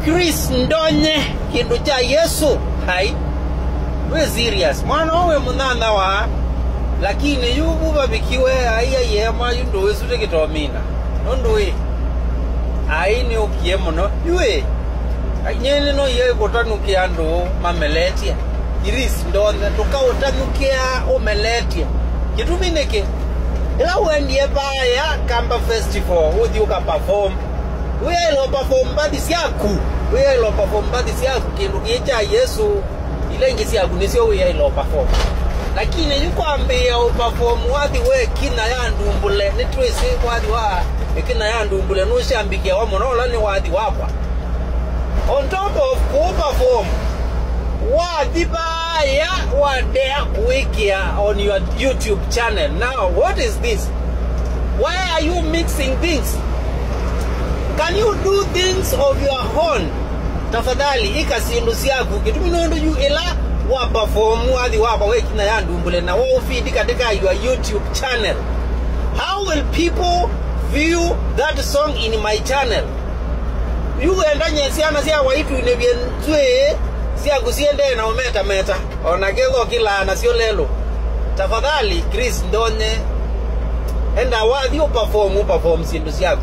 Chris Ndonye kindu cha Yesu hai we serious mwana we munana wa lakini yubu babikiwe aya yema yundo wesute kitomina nondo we ai ni okiemo no yue anyene no ye kotanukia ndo mameletia Chris Ndonye tukautanukia omeletia kitumineke ela wendie baya Kamba Festival udi uka perform we ilo perform badi siaku we ilo perform badi siaku kindu kicha Yesu ile ngisi yaku nisio we ilo perform lakini yuko ambia o perform wadi we kina ya ndumbule ni twese wadi wa kina ya ndumbule no shambikia wa monola ni wadi wakwa on top of ko perform wadi baya wadea kuikia on your YouTube channel. Now what is this? Why are you mixing things? Can you do things of your own? Tafadhali ikasindu siaku kituminondo yu ela wa perform wadi wapa weki na yandu mbule na wao feed katika your YouTube channel. How will people view that song in my channel? You endanye siana siya waitu inebien zwe siya kusiende na meta onagego kila na sio lelo. Tafadhali Chris Ndonye enda wadi perform sindu siaku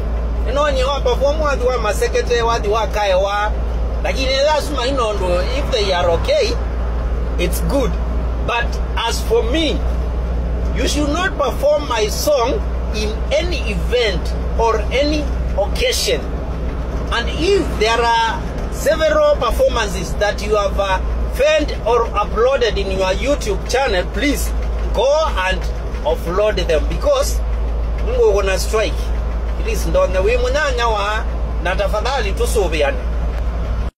inonye wa perform wadi wa masekete wadi wa kaewa lakini lazima inondo if they are okay it's good but as for me you should not perform my song in any event or any occasion. And if there are several performances that you have filmed or uploaded in your YouTube channel, please go and upload them because mungu gonna strike. It is ndonye we munyanya wa na tafadhali tusubiane.